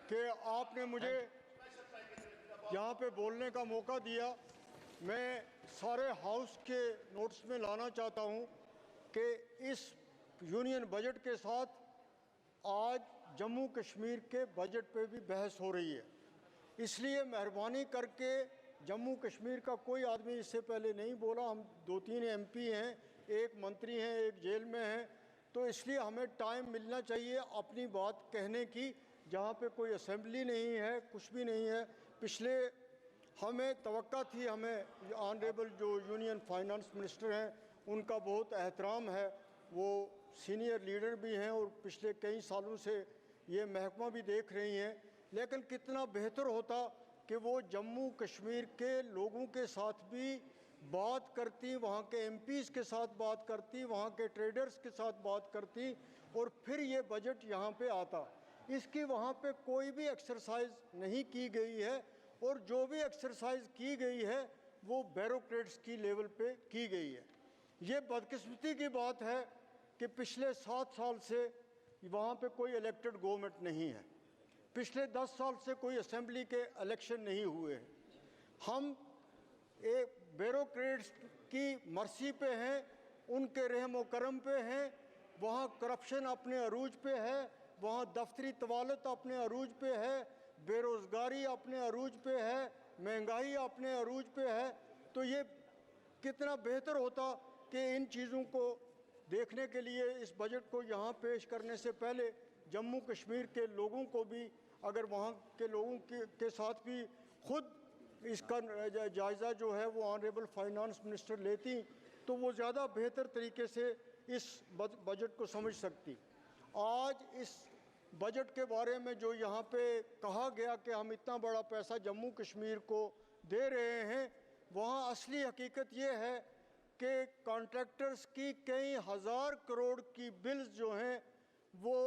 कि आपने मुझे यहाँ पे बोलने का मौका दिया। मैं सारे हाउस के नोट्स में लाना चाहता हूँ कि इस यूनियन बजट के साथ आज जम्मू कश्मीर के बजट पे भी बहस हो रही है। इसलिए मेहरबानी करके जम्मू कश्मीर का कोई आदमी इससे पहले नहीं बोला। हम 2-3 MP हैं, एक मंत्री हैं, एक जेल में हैं, तो इसलिए हमें टाइम मिलना चाहिए अपनी बात कहने की। जहाँ पे कोई असेंबली नहीं है, कुछ भी नहीं है। पिछले हमें तवक्का थी, हमें ऑनरेबल जो यूनियन फाइनेंस मिनिस्टर हैं उनका बहुत एहतराम है, वो सीनियर लीडर भी हैं और पिछले कई सालों से ये महकमा भी देख रही हैं। लेकिन कितना बेहतर होता कि वो जम्मू कश्मीर के लोगों के साथ भी बात करती, वहाँ के MPs के साथ बात करती, वहाँ के ट्रेडर्स के साथ बात करती और फिर ये बजट यहाँ पे आता। इसकी वहाँ पे कोई भी एक्सरसाइज नहीं की गई है और जो भी एक्सरसाइज की गई है वो ब्यूरोक्रेट्स की लेवल पे की गई है। ये बदकिस्मती की बात है कि पिछले 7 साल से वहाँ पे कोई इलेक्टेड गवर्नमेंट नहीं है। पिछले 10 साल से कोई असेंबली के इलेक्शन नहीं हुए हैं। हम एक ब्यूरोक्रेट्स की मर्सी पे हैं, उनके रहम व करम पे हैं। वहाँ करप्शन अपने अरूज पे है, वहाँ दफ्तरी तवालत अपने अरूज पे है, बेरोज़गारी अपने अरूज पे है, महंगाई अपने अरूज पे है। तो ये कितना बेहतर होता कि इन चीज़ों को देखने के लिए इस बजट को यहाँ पेश करने से पहले जम्मू कश्मीर के लोगों को भी, अगर वहाँ के लोगों के साथ भी खुद इसका जायज़ा जो है वो ऑनरेबल फाइनेंस मिनिस्टर लेती तो वो ज़्यादा बेहतर तरीके से इस बजट को समझ सकती। आज इस बजट के बारे में जो यहाँ पे कहा गया कि हम इतना बड़ा पैसा जम्मू कश्मीर को दे रहे हैं, वहाँ असली हकीकत ये है कि कॉन्ट्रैक्टर्स की कई हज़ार करोड़ की बिल्स जो हैं वो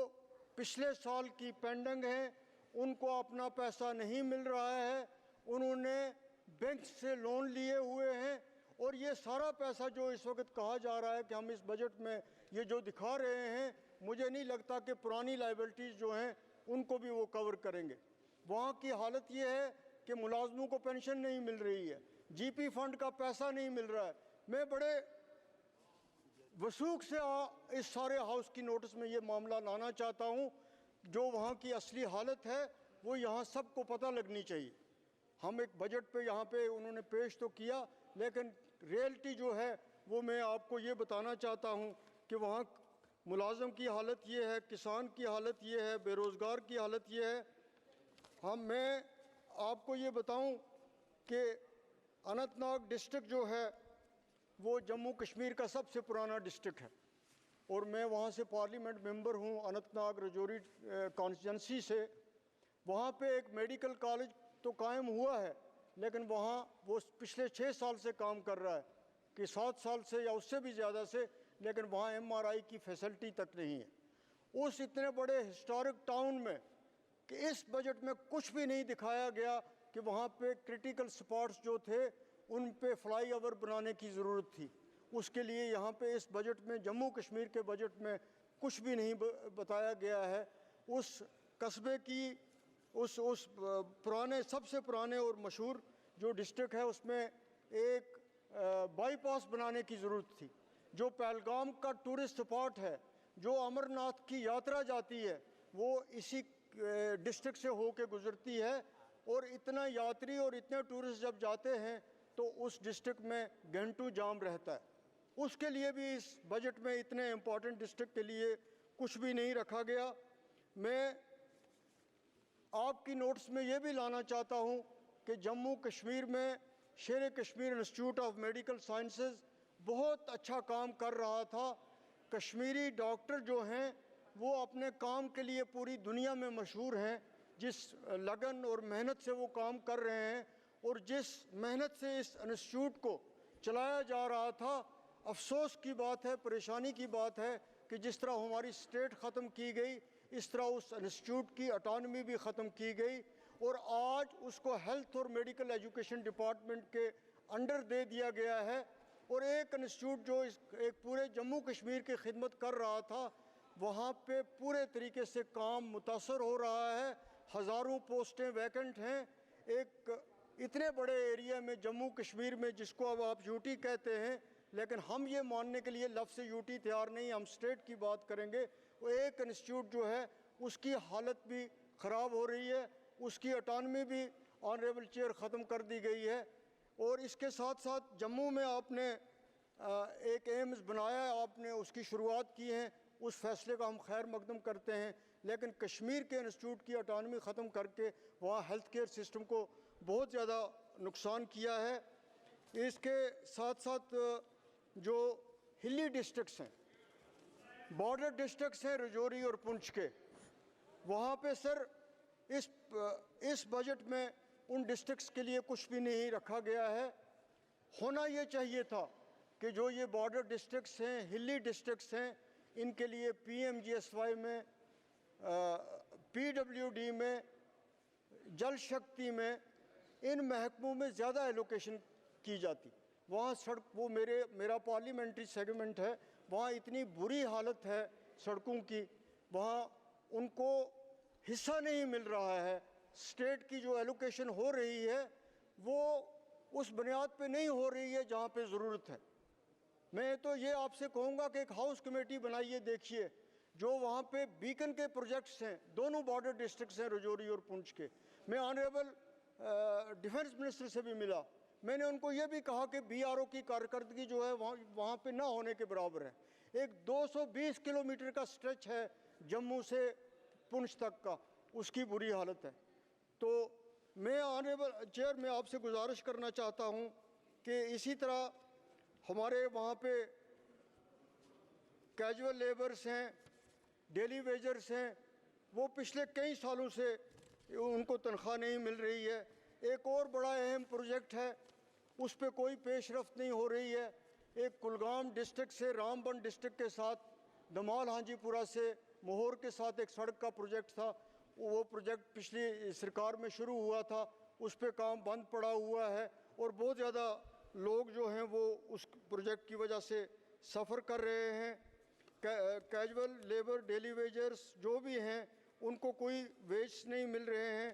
पिछले साल की पेंडिंग हैं, उनको अपना पैसा नहीं मिल रहा है, उन्होंने बैंक से लोन लिए हुए हैं। और ये सारा पैसा जो इस वक्त कहा जा रहा है कि हम इस बजट में ये जो दिखा रहे हैं, मुझे नहीं लगता कि पुरानी लाइबिलिटीज़ जो हैं उनको भी वो कवर करेंगे। वहाँ की हालत ये है कि मुलाजमों को पेंशन नहीं मिल रही है, GP फंड का पैसा नहीं मिल रहा है। मैं बड़े वसूख से इस सारे हाउस की नोटिस में ये मामला लाना चाहता हूँ। जो वहाँ की असली हालत है वो यहाँ सबको पता लगनी चाहिए। हम एक बजट पे यहाँ पे उन्होंने पेश तो किया, लेकिन रियलिटी जो है वो मैं आपको ये बताना चाहता हूँ कि वहाँ मुलाजम की हालत ये है, किसान की हालत ये है, बेरोज़गार की हालत ये है। मैं आपको ये बताऊँ कि अनंतनाग डिस्ट्रिक्ट जो है वो जम्मू कश्मीर का सबसे पुराना डिस्ट्रिक्ट है और मैं वहाँ से पार्लियामेंट मेंबर हूँ, अनंतनाग रजौरी कॉन्स्टिट्यूंसी से। वहाँ पे एक मेडिकल कॉलेज तो कायम हुआ है, लेकिन वहाँ वो पिछले 6 साल से काम कर रहा है कि 7 साल से या उससे भी ज़्यादा से, लेकिन वहाँ MRI की फैसिलिटी तक नहीं है। उस इतने बड़े हिस्टोरिक टाउन में कि इस बजट में कुछ भी नहीं दिखाया गया कि वहाँ पे क्रिटिकल स्पॉट्स जो थे उन पे फ्लाईओवर बनाने की ज़रूरत थी। उसके लिए यहाँ पे इस बजट में, जम्मू कश्मीर के बजट में कुछ भी नहीं बताया गया है। उस कस्बे की उस पुराने, सबसे पुराने और मशहूर जो डिस्ट्रिक्ट है उसमें एक बाईपास बनाने की ज़रूरत थी। जो पहलगाम का टूरिस्ट स्पॉट है, जो अमरनाथ की यात्रा जाती है, वो इसी डिस्ट्रिक्ट से होके गुजरती है। और इतना यात्री और इतने टूरिस्ट जब जाते हैं तो उस डिस्ट्रिक्ट में घंटों जाम रहता है। उसके लिए भी इस बजट में इतने इम्पॉर्टेंट डिस्ट्रिक्ट के लिए कुछ भी नहीं रखा गया। मैं आपकी नोट्स में ये भी लाना चाहता हूँ कि जम्मू कश्मीर में शेर Kashmir institute of medical sciences बहुत अच्छा काम कर रहा था। कश्मीरी डॉक्टर जो हैं वो अपने काम के लिए पूरी दुनिया में मशहूर हैं। जिस लगन और मेहनत से वो काम कर रहे हैं और जिस मेहनत से इस इंस्टीट्यूट को चलाया जा रहा था, अफसोस की बात है, परेशानी की बात है कि जिस तरह हमारी स्टेट ख़त्म की गई, इस तरह उस इंस्टीट्यूट की ऑटोनॉमी भी ख़त्म की गई और आज उसको हेल्थ और मेडिकल एजुकेशन डिपार्टमेंट के अंडर दे दिया गया है। और एक इंस्टीट्यूट जो एक पूरे जम्मू कश्मीर की खिदमत कर रहा था, वहाँ पे पूरे तरीके से काम मुतासर हो रहा है। हज़ारों पोस्टें वैकेंट हैं एक इतने बड़े एरिया में, जम्मू कश्मीर में, जिसको अब आप यूटी कहते हैं, लेकिन हम ये मानने के लिए लफ्ज़ यूटी तैयार नहीं, हम स्टेट की बात करेंगे। वो एक इंस्टीट्यूट जो है उसकी हालत भी ख़राब हो रही है, उसकी ऑटोनॉमी भी ऑनरेबल चेयर ख़त्म कर दी गई है। और इसके साथ साथ जम्मू में आपने एक एम्स बनाया है, आपने उसकी शुरुआत की है, उस फैसले का हम खैर मकदम करते हैं, लेकिन कश्मीर के इंस्टीट्यूट की ऑटोनॉमी ख़त्म करके वहाँ हेल्थ केयर सिस्टम को बहुत ज़्यादा नुकसान किया है। इसके साथ साथ जो हिली डिस्ट्रिक्ट्स हैं, बॉर्डर डिस्ट्रिक्ट्स हैं रजौरी और पुंछ के, वहाँ पे सर इस बजट में उन डिस्ट्रिक्ट्स के लिए कुछ भी नहीं रखा गया है। होना ये चाहिए था कि जो ये बॉर्डर डिस्ट्रिक्ट्स हैं, हिली डिस्ट्रिक्ट्स हैं, इनके लिए PMGSY में, PWD में, जल शक्ति में, इन महकमों में ज़्यादा एलोकेशन की जाती। वहाँ सड़क, वो मेरा पार्लियामेंट्री सेगमेंट है, वहाँ इतनी बुरी हालत है सड़कों की, वहाँ उनको हिस्सा नहीं मिल रहा है। स्टेट की जो एलोकेशन हो रही है वो उस बुनियाद पे नहीं हो रही है जहाँ पे ज़रूरत है। मैं तो ये आपसे कहूँगा कि एक हाउस कमेटी बनाइए, देखिए जो वहाँ पे बीकन के प्रोजेक्ट्स हैं, दोनों बॉर्डर डिस्ट्रिक्ट्स हैं रजौरी और पुंछ के। मैं ऑनरेबल डिफेंस मिनिस्टर से भी मिला, मैंने उनको ये भी कहा कि BRO की कारकर्दगी जो है वहाँ पे ना होने के बराबर है। एक 220 किलोमीटर का स्ट्रेच है जम्मू से पुंछ तक का, उसकी बुरी हालत है। तो मैं ऑनरेबल चेयर में आपसे गुजारिश करना चाहता हूँ कि इसी तरह हमारे वहाँ पे कैजुअल लेबर्स हैं, डेली वेजर्स हैं, वो पिछले कई सालों से उनको तनख्वाह नहीं मिल रही है। एक और बड़ा अहम प्रोजेक्ट है, उस पर कोई पेशरफ्त नहीं हो रही है। एक कुलगाम डिस्ट्रिक्ट से रामबन डिस्ट्रिक्ट के साथ, दमाल हांजीपुरा से मोहर के साथ एक सड़क का प्रोजेक्ट था, वो प्रोजेक्ट पिछली सरकार में शुरू हुआ था, उस पर काम बंद पड़ा हुआ है और बहुत ज़्यादा लोग जो हैं वो उस प्रोजेक्ट की वजह से सफ़र कर रहे हैं। कैजुअल लेबर, डेली वेजर्स जो भी हैं, उनको कोई वेज नहीं मिल रहे हैं।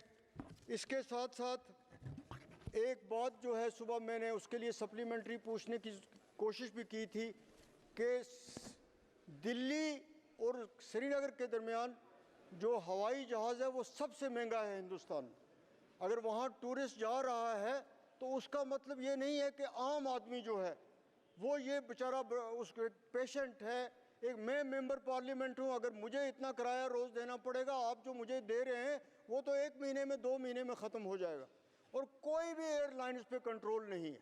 इसके साथ साथ एक बात जो है, सुबह मैंने उसके लिए सप्लीमेंट्री पूछने की कोशिश भी की थी कि दिल्ली और श्रीनगर के दरमियान जो हवाई जहाज़ है वो सबसे महंगा है हिंदुस्तान में। अगर वहाँ टूरिस्ट जा रहा है तो उसका मतलब ये नहीं है कि आम आदमी जो है वो ये बेचारा उस पेशेंट है। एक मैं मेंबर पार्लियामेंट हूँ, अगर मुझे इतना किराया रोज़ देना पड़ेगा, आप जो मुझे दे रहे हैं वो तो 1 महीने में 2 महीने में ख़त्म हो जाएगा। और कोई भी एयरलाइंस पे कंट्रोल नहीं है,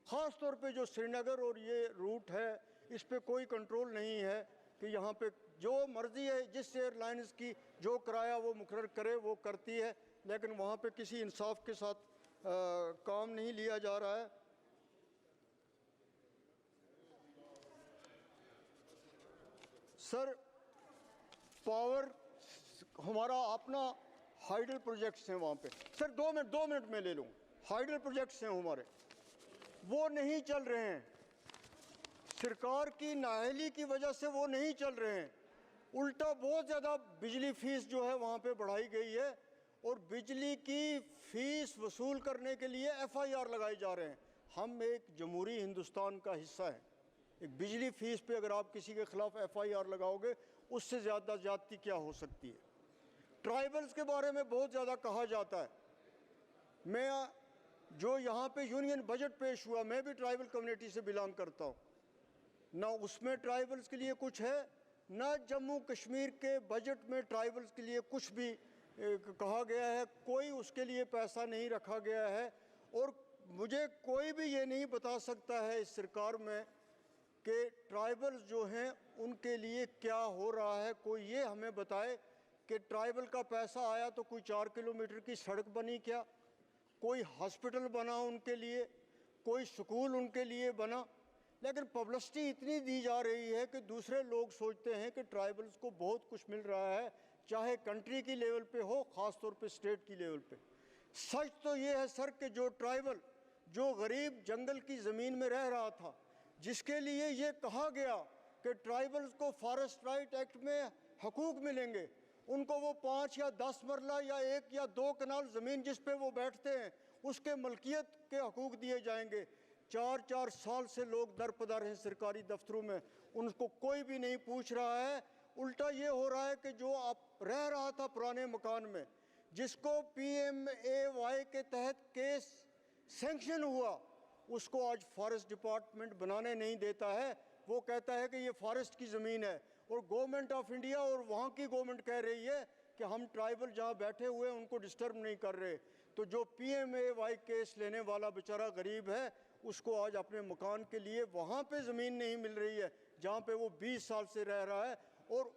ख़ास तौर पे जो श्रीनगर और ये रूट है इस पे कोई कंट्रोल नहीं है कि यहाँ पे जो मर्ज़ी है जिस एयरलाइंस की जो किराया वो मुकर्रर करे वो करती है, लेकिन वहाँ पे किसी इंसाफ के साथ काम नहीं लिया जा रहा है। सर, पावर हमारा अपना हाइडल प्रोजेक्ट्स हैं वहाँ पे। सर 2 मिनट में ले लूँ। हाइडल प्रोजेक्ट्स हैं हमारे, वो नहीं चल रहे हैं, सरकार की नाअहली की वजह से वो नहीं चल रहे हैं। उल्टा बहुत ज़्यादा बिजली फ़ीस जो है वहाँ पे बढ़ाई गई है और बिजली की फ़ीस वसूल करने के लिए FIR लगाए जा रहे हैं। हम एक जमहूरी हिंदुस्तान का हिस्सा हैं। एक बिजली फ़ीस पे अगर आप किसी के ख़िलाफ़ FIR लगाओगे, उससे ज़्यादा ज़्यादती क्या हो सकती है। ट्राइबल्स के बारे में बहुत ज़्यादा कहा जाता है। मैं जो यहाँ पे यूनियन बजट पेश हुआ, मैं भी ट्राइबल कम्युनिटी से बिलोंग करता हूँ, ना उसमें ट्राइबल्स के लिए कुछ है, ना जम्मू कश्मीर के बजट में ट्राइबल्स के लिए कुछ भी कहा गया है, कोई उसके लिए पैसा नहीं रखा गया है। और मुझे कोई भी ये नहीं बता सकता है इस सरकार में कि ट्राइबल्स जो हैं उनके लिए क्या हो रहा है। कोई ये हमें बताए कि ट्राइबल का पैसा आया तो कोई 4 किलोमीटर की सड़क बनी क्या, कोई हॉस्पिटल बना उनके लिए, कोई स्कूल उनके लिए बना। लेकिन पब्लिसिटी इतनी दी जा रही है कि दूसरे लोग सोचते हैं कि ट्राइबल्स को बहुत कुछ मिल रहा है, चाहे कंट्री की लेवल पे हो, ख़ास तौर पे स्टेट की लेवल पे। सच तो ये है सर कि जो ट्राइबल, जो गरीब जंगल की ज़मीन में रह रहा था, जिसके लिए ये कहा गया कि ट्राइबल्स को फॉरेस्ट राइट एक्ट में हकूक़ मिलेंगे, उनको वो 5 या 10 मरला या 1 या 2 कनाल ज़मीन जिस पे वो बैठते हैं उसके मलकियत के हकूक़ दिए जाएंगे। 4-4 साल से लोग दरपदर हैं सरकारी दफ्तरों में, उनको कोई भी नहीं पूछ रहा है। उल्टा ये हो रहा है कि जो आप रह रहा था पुराने मकान में, जिसको PMAY के तहत केस सैंक्शन हुआ, उसको आज फॉरेस्ट डिपार्टमेंट बनाने नहीं देता है। वो कहता है कि ये फॉरेस्ट की ज़मीन है, और गवर्नमेंट ऑफ इंडिया और वहाँ की गवर्नमेंट कह रही है कि हम ट्राइबल जहाँ बैठे हुए हैं उनको डिस्टर्ब नहीं कर रहे। तो जो PMAY केस लेने वाला बेचारा गरीब है, उसको आज अपने मकान के लिए वहाँ पे ज़मीन नहीं मिल रही है जहाँ पे वो 20 साल से रह रहा है, और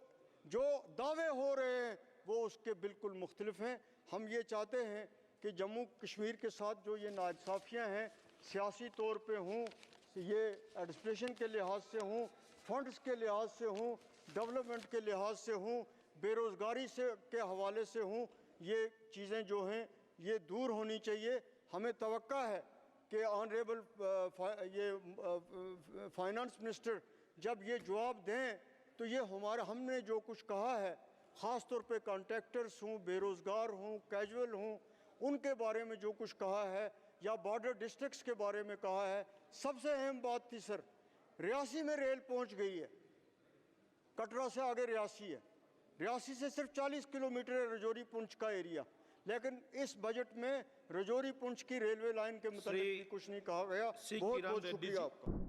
जो दावे हो रहे हैं वो उसके बिल्कुल मुख्तलिफ हैं। हम ये चाहते हैं कि जम्मू कश्मीर के साथ जो ये नाइंसाफ़ियाँ हैं, सियासी तौर पे हों, ये एडमिनिस्ट्रेशन के लिहाज से हों, फंड्स के लिहाज से हों, डेवलपमेंट के लिहाज से हों, बेरोज़गारी से के हवाले से हों, ये चीज़ें जो हैं ये दूर होनी चाहिए। हमें तवक्का है कि ऑनरेबल फाइनेंस मिनिस्टर जब ये जवाब दें तो ये हमने जो कुछ कहा है, ख़ास तौर पे कॉन्ट्रैक्टर्स हों, बेरोज़गार हों, कैजुअल हों, उनके बारे में जो कुछ कहा है, या बॉर्डर डिस्ट्रिक्ट्स के बारे में कहा है। सबसे अहम बात थी सर, रियासी में रेल पहुंच गई है, कटरा से आगे रियासी है, रियासी से सिर्फ 40 किलोमीटर है रजौरी पुंछ का एरिया, लेकिन इस बजट में रजौरी पुंछ की रेलवे लाइन के मुताबिक भी कुछ नहीं कहा गया। बहुत बहुत शुक्रिया आपका।